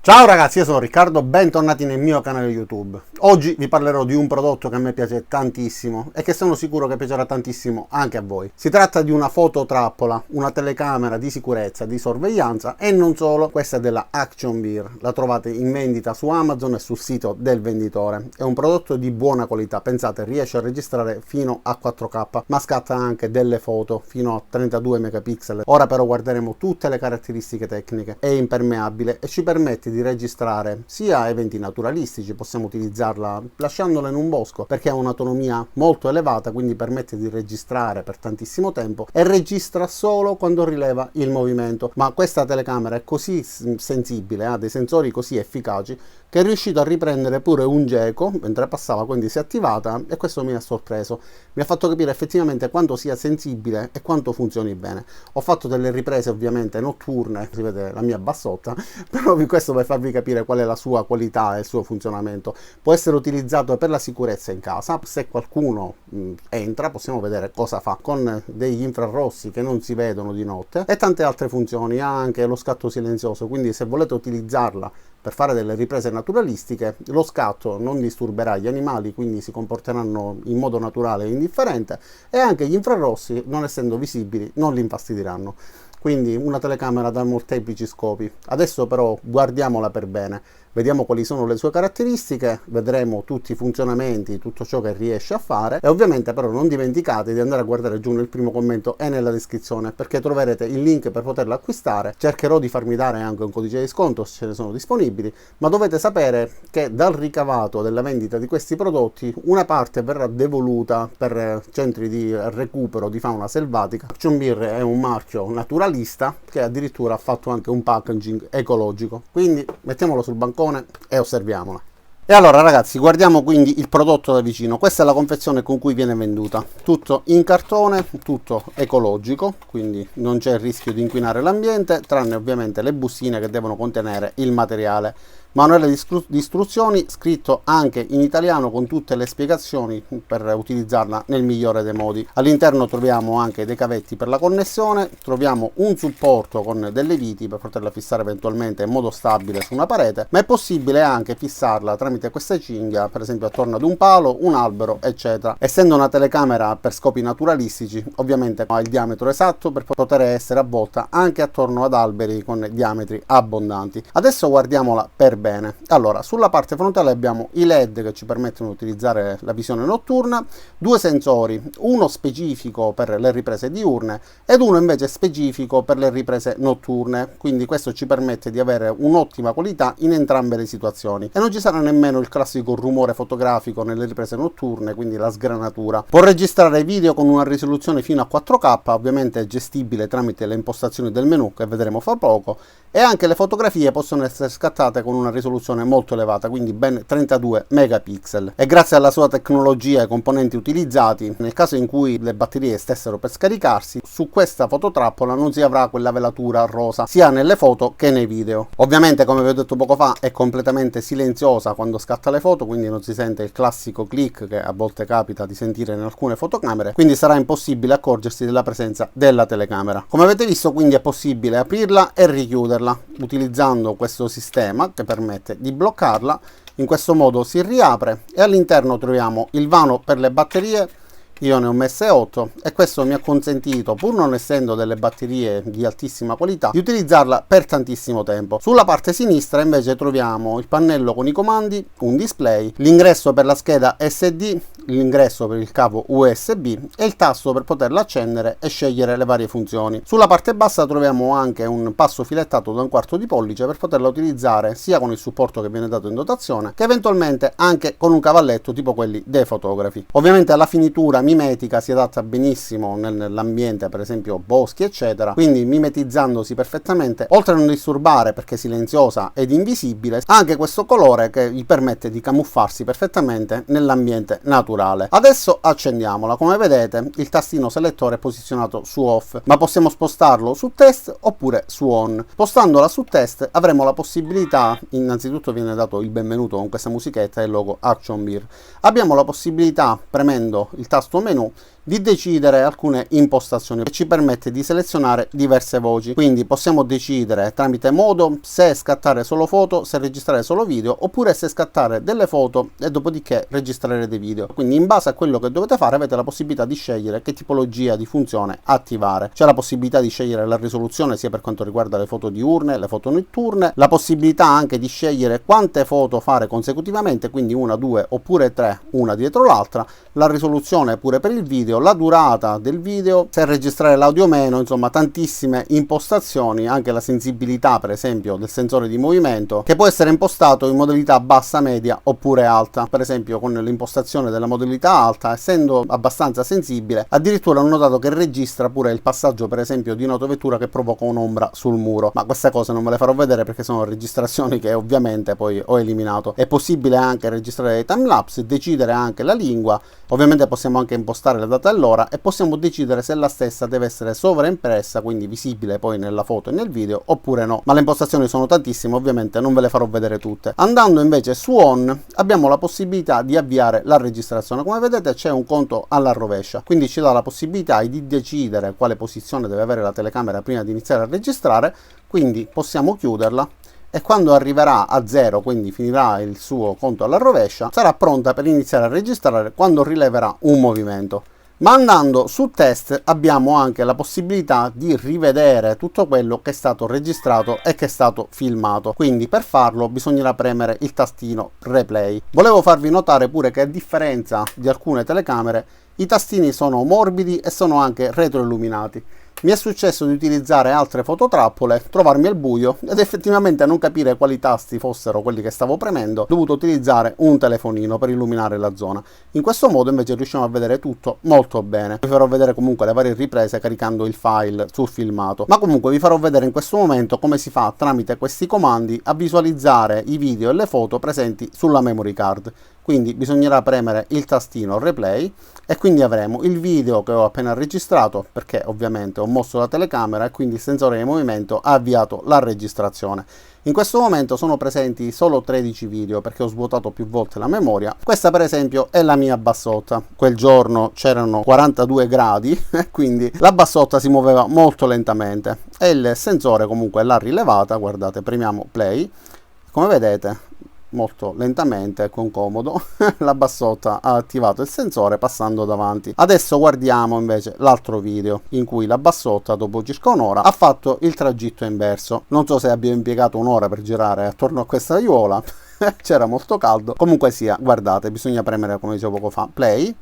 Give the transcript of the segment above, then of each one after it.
Ciao ragazzi, io sono Riccardo, bentornati nel mio canale YouTube. Oggi vi parlerò di un prodotto che a me piace tantissimo e che sono sicuro che piacerà tantissimo anche a voi. Si tratta di una fototrappola, una telecamera di sicurezza, di sorveglianza e non solo. Questa è della ActionBeer, la trovate in vendita su Amazon e sul sito del venditore. È un prodotto di buona qualità, pensate, riesce a registrare fino a 4K, ma scatta anche delle foto fino a 32 megapixel. Ora però guarderemo tutte le caratteristiche tecniche. È impermeabile e ci permette di registrare sia eventi naturalistici, possiamo utilizzarla lasciandola in un bosco perché ha un'autonomia molto elevata, quindi permette di registrare per tantissimo tempo e registra solo quando rileva il movimento. Ma questa telecamera è così sensibile, ha dei sensori così efficaci che è riuscito a riprendere pure un geco mentre passava, quindi si è attivata, e questo mi ha sorpreso, mi ha fatto capire effettivamente quanto sia sensibile e quanto funzioni bene. Ho fatto delle riprese ovviamente notturne, si vede la mia bassotta, però questo per farvi capire qual è la sua qualità e il suo funzionamento. Può essere utilizzato per la sicurezza in casa, se qualcuno entra possiamo vedere cosa fa, con degli infrarossi che non si vedono di notte e tante altre funzioni. Ha anche lo scatto silenzioso, quindi se volete utilizzarla per fare delle riprese naturalistiche, lo scatto non disturberà gli animali, quindi si comporteranno in modo naturale e indifferente, e anche gli infrarossi, non essendo visibili, non li infastidiranno. Quindi una telecamera da molteplici scopi. Adesso però guardiamola per bene, vediamo quali sono le sue caratteristiche, vedremo tutti i funzionamenti, tutto ciò che riesce a fare, e ovviamente però non dimenticate di andare a guardare giù nel primo commento e nella descrizione, perché troverete il link per poterla acquistare. Cercherò di farmi dare anche un codice di sconto se ce ne sono disponibili, ma dovete sapere che dal ricavato della vendita di questi prodotti una parte verrà devoluta per centri di recupero di fauna selvatica. ActionBeer è un marchio naturalista che addirittura ha fatto anche un packaging ecologico, quindi mettiamolo sul bancone e osserviamola. E allora ragazzi, guardiamo quindi il prodotto da vicino. Questa è la confezione con cui viene venduta, tutto in cartone, tutto ecologico, quindi non c'è il rischio di inquinare l'ambiente, tranne ovviamente le bustine che devono contenere il materiale. Manuale di istruzioni scritto anche in italiano con tutte le spiegazioni per utilizzarla nel migliore dei modi. All'interno troviamo anche dei cavetti per la connessione, troviamo un supporto con delle viti per poterla fissare eventualmente in modo stabile su una parete, ma è possibile anche fissarla tramite questa cinghia, per esempio attorno ad un palo, un albero, eccetera. Essendo una telecamera per scopi naturalistici, ovviamente ha il diametro esatto per poter essere avvolta anche attorno ad alberi con diametri abbondanti. Adesso guardiamola per bene. Allora, sulla parte frontale abbiamo i LED che ci permettono di utilizzare la visione notturna, due sensori, uno specifico per le riprese diurne ed uno invece specifico per le riprese notturne, quindi questo ci permette di avere un'ottima qualità in entrambe le situazioni e non ci sarà nemmeno il classico rumore fotografico nelle riprese notturne, quindi la sgranatura. Può registrare video con una risoluzione fino a 4K, ovviamente è gestibile tramite le impostazioni del menu che vedremo fra poco, e anche le fotografie possono essere scattate con una risoluzione molto elevata, quindi ben 32 megapixel. E grazie alla sua tecnologia e ai componenti utilizzati, nel caso in cui le batterie stessero per scaricarsi, su questa fototrappola non si avrà quella velatura rosa sia nelle foto che nei video. Ovviamente, come vi ho detto poco fa, è completamente silenziosa quando scatta le foto, quindi non si sente il classico click che a volte capita di sentire in alcune fotocamere, quindi sarà impossibile accorgersi della presenza della telecamera. Come avete visto, quindi è possibile aprirla e richiuderla utilizzando questo sistema che permette di bloccarla. In questo modo si riapre e all'interno troviamo il vano per le batterie. Io ne ho messe 8 e questo mi ha consentito, pur non essendo delle batterie di altissima qualità, di utilizzarla per tantissimo tempo. Sulla parte sinistra invece troviamo il pannello con i comandi, un display, l'ingresso per la scheda SD, l'ingresso per il cavo USB e il tasto per poterla accendere e scegliere le varie funzioni. Sulla parte bassa troviamo anche un passo filettato da 1/4 di pollice per poterla utilizzare sia con il supporto che viene dato in dotazione che eventualmente anche con un cavalletto tipo quelli dei fotografi. Ovviamente alla finitura mimetica si adatta benissimo nell'ambiente, per esempio boschi eccetera, quindi mimetizzandosi perfettamente, oltre a non disturbare perché è silenziosa ed invisibile, ha anche questo colore che gli permette di camuffarsi perfettamente nell'ambiente naturale. Adesso accendiamola. Come vedete il tastino selettore è posizionato su off, ma possiamo spostarlo su test oppure su on. Spostandola su test avremo la possibilità, innanzitutto viene dato il benvenuto con questa musichetta e il logo ActionBeer. Abbiamo la possibilità, premendo il tasto menu, di decidere alcune impostazioni che ci permette di selezionare diverse voci. Quindi possiamo decidere tramite modo se scattare solo foto, se registrare solo video, oppure se scattare delle foto e dopodiché registrare dei video. Quindi in base a quello che dovete fare avete la possibilità di scegliere che tipologia di funzione attivare. C'è la possibilità di scegliere la risoluzione sia per quanto riguarda le foto diurne, le foto notturne, la possibilità anche di scegliere quante foto fare consecutivamente, quindi una, due oppure tre, una dietro l'altra, la risoluzione pure per il video, la durata del video, se registrare l'audio o meno, insomma tantissime impostazioni, anche la sensibilità per esempio del sensore di movimento, che può essere impostato in modalità bassa, media oppure alta. Per esempio con l'impostazione della modalità alta, essendo abbastanza sensibile, addirittura ho notato che registra pure il passaggio per esempio di un'autovettura che provoca un'ombra sul muro, ma queste cose non ve le farò vedere perché sono registrazioni che ovviamente poi ho eliminato. È possibile anche registrare dei timelapse, decidere anche la lingua. Ovviamente possiamo anche impostare la data e l'ora e possiamo decidere se la stessa deve essere sovraimpressa, quindi visibile poi nella foto e nel video, oppure no. Ma le impostazioni sono tantissime, ovviamente non ve le farò vedere tutte. Andando invece su on abbiamo la possibilità di avviare la registrazione. Come vedete c'è un conto alla rovescia, quindi ci dà la possibilità di decidere quale posizione deve avere la telecamera prima di iniziare a registrare, quindi possiamo chiuderla. E quando arriverà a 0, quindi finirà il suo conto alla rovescia, sarà pronta per iniziare a registrare quando rileverà un movimento. Ma andando su test abbiamo anche la possibilità di rivedere tutto quello che è stato registrato e che è stato filmato. Quindi per farlo bisognerà premere il tastino replay. Volevo farvi notare pure che a differenza di alcune telecamere i tastini sono morbidi e sono anche retroilluminati. Mi è successo di utilizzare altre fototrappole, trovarmi al buio ed effettivamente non capire quali tasti fossero quelli che stavo premendo. Ho dovuto utilizzare un telefonino per illuminare la zona. In questo modo invece riusciamo a vedere tutto molto bene. Vi farò vedere comunque le varie riprese caricando il file sul filmato. Ma comunque vi farò vedere in questo momento come si fa tramite questi comandi a visualizzare i video e le foto presenti sulla memory card. Quindi bisognerà premere il tastino replay e quindi avremo il video che ho appena registrato, perché ovviamente ho mosso la telecamera e quindi il sensore di movimento ha avviato la registrazione. In questo momento sono presenti solo 13 video perché ho svuotato più volte la memoria. Questa per esempio è la mia bassotta. Quel giorno c'erano 42 gradi quindi la bassotta si muoveva molto lentamente e il sensore comunque l'ha rilevata. Guardate, premiamo play, come vedete molto lentamente e con comodo la bassotta ha attivato il sensore passando davanti. Adesso guardiamo invece l'altro video in cui la bassotta dopo circa un'ora ha fatto il tragitto inverso. Non so se abbia impiegato un'ora per girare attorno a questa aiuola c'era molto caldo. Comunque sia, guardate, bisogna premere, come dicevo poco fa, play,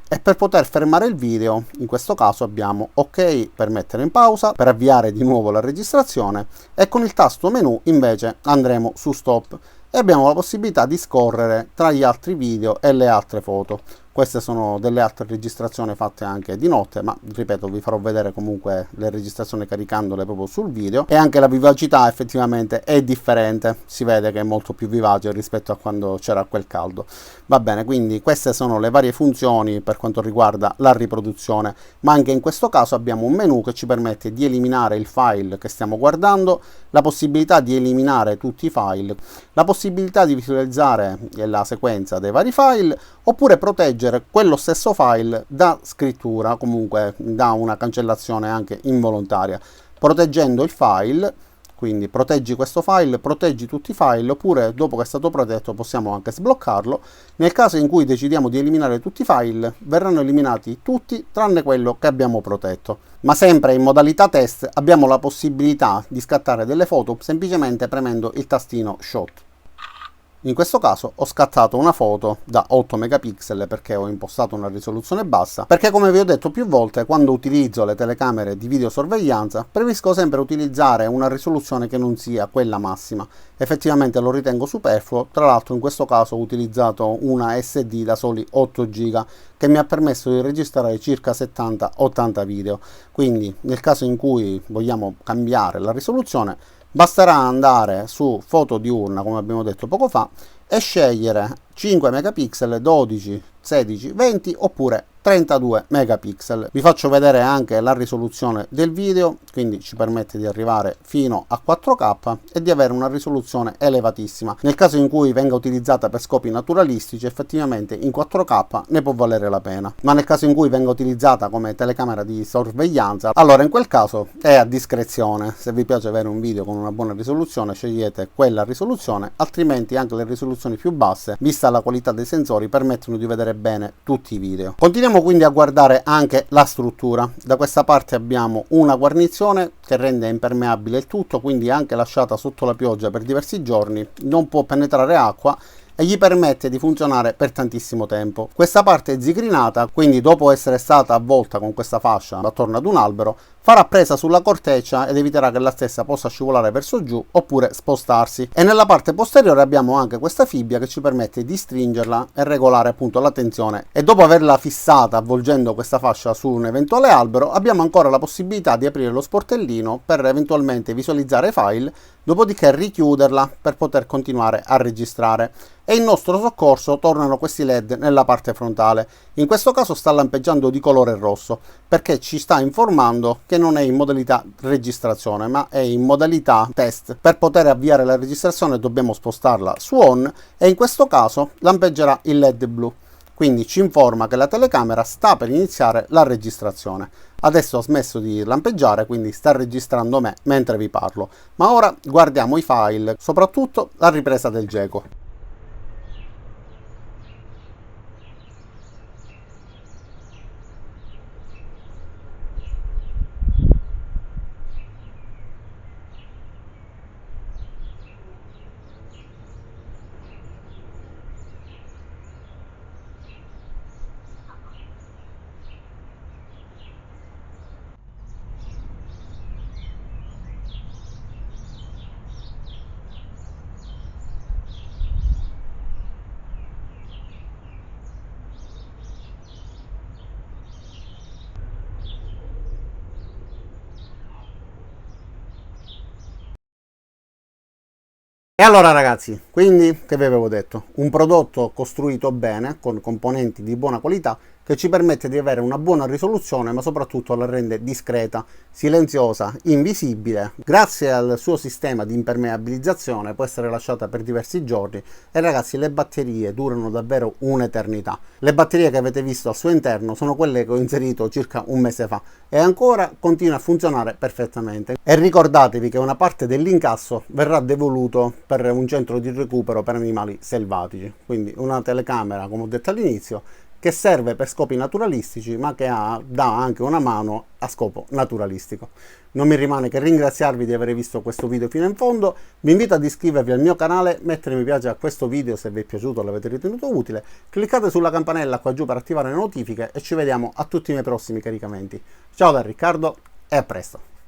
e per poter fermare il video in questo caso abbiamo ok per mettere in pausa, per avviare di nuovo la registrazione, e con il tasto menu invece andremo su stop e abbiamo la possibilità di scorrere tra gli altri video e le altre foto. Queste sono delle altre registrazioni fatte anche di notte, ma ripeto, vi farò vedere comunque le registrazioni caricandole proprio sul video, e anche la vivacità effettivamente è differente, si vede che è molto più vivace rispetto a quando c'era quel caldo. Va bene, quindi queste sono le varie funzioni per quanto riguarda la riproduzione, ma anche in questo caso abbiamo un menu che ci permette di eliminare il file che stiamo guardando, la possibilità di eliminare tutti i file, la possibilità di visualizzare la sequenza dei vari file, oppure proteggere quello stesso file da scrittura, comunque da una cancellazione anche involontaria. Proteggendo il file, quindi proteggi questo file, proteggi tutti i file, oppure dopo che è stato protetto possiamo anche sbloccarlo. Nel caso in cui decidiamo di eliminare tutti i file, verranno eliminati tutti tranne quello che abbiamo protetto. Ma sempre in modalità test abbiamo la possibilità di scattare delle foto semplicemente premendo il tastino shot. In questo caso ho scattato una foto da 8 megapixel perché ho impostato una risoluzione bassa, perché come vi ho detto più volte, quando utilizzo le telecamere di videosorveglianza preferisco sempre utilizzare una risoluzione che non sia quella massima. Effettivamente lo ritengo superfluo. Tra l'altro in questo caso ho utilizzato una SD da soli 8 GB che mi ha permesso di registrare circa 70-80 video, quindi nel caso in cui vogliamo cambiare la risoluzione basterà andare su foto diurna, come abbiamo detto poco fa, e scegliere 5 megapixel, 12, 16, 20 oppure 32 megapixel. Vi faccio vedere anche la risoluzione del video, quindi ci permette di arrivare fino a 4K e di avere una risoluzione elevatissima. Nel caso in cui venga utilizzata per scopi naturalistici, effettivamente in 4K ne può valere la pena, ma nel caso in cui venga utilizzata come telecamera di sorveglianza, allora in quel caso è a discrezione. Se vi piace avere un video con una buona risoluzione, scegliete quella risoluzione, altrimenti anche le risoluzioni più basse, vista la qualità dei sensori, permettono di vedere bene tutti i video. Continuiamo quindi a guardare anche la struttura. Da questa parte abbiamo una guarnizione che rende impermeabile il tutto, quindi anche lasciata sotto la pioggia per diversi giorni non può penetrare acqua e gli permette di funzionare per tantissimo tempo. Questa parte è zigrinata, quindi dopo essere stata avvolta con questa fascia attorno ad un albero, farà presa sulla corteccia ed eviterà che la stessa possa scivolare verso giù oppure spostarsi. E nella parte posteriore abbiamo anche questa fibbia che ci permette di stringerla e regolare appunto la tensione, e dopo averla fissata avvolgendo questa fascia su un eventuale albero abbiamo ancora la possibilità di aprire lo sportellino per eventualmente visualizzare i file, dopodiché richiuderla per poter continuare a registrare. E in nostro soccorso tornano questi LED nella parte frontale. In questo caso sta lampeggiando di colore rosso perché ci sta informando che non è in modalità registrazione ma è in modalità test. Per poter avviare la registrazione dobbiamo spostarla su on e in questo caso lampeggerà il LED blu. Quindi ci informa che la telecamera sta per iniziare la registrazione. Adesso ha smesso di lampeggiare, quindi sta registrando me mentre vi parlo. Ma ora guardiamo i file, soprattutto la ripresa del geco. E allora ragazzi, quindi che vi avevo detto? Un prodotto costruito bene, con componenti di buona qualità, che ci permette di avere una buona risoluzione, ma soprattutto la rende discreta, silenziosa, invisibile. Grazie al suo sistema di impermeabilizzazione può essere lasciata per diversi giorni e ragazzi le batterie durano davvero un'eternità. Le batterie che avete visto al suo interno sono quelle che ho inserito circa un mese fa e ancora continua a funzionare perfettamente. E ricordatevi che una parte dell'incasso verrà devoluto per un centro di recupero per animali selvatici, quindi una telecamera, come ho detto all'inizio, che serve per scopi naturalistici ma che dà anche una mano a scopo naturalistico. Non mi rimane che ringraziarvi di aver visto questo video fino in fondo. Vi invito ad iscrivervi al mio canale, mettere mi piace a questo video se vi è piaciuto o l'avete ritenuto utile, cliccate sulla campanella qua giù per attivare le notifiche e ci vediamo a tutti i miei prossimi caricamenti. Ciao da Riccardo e a presto!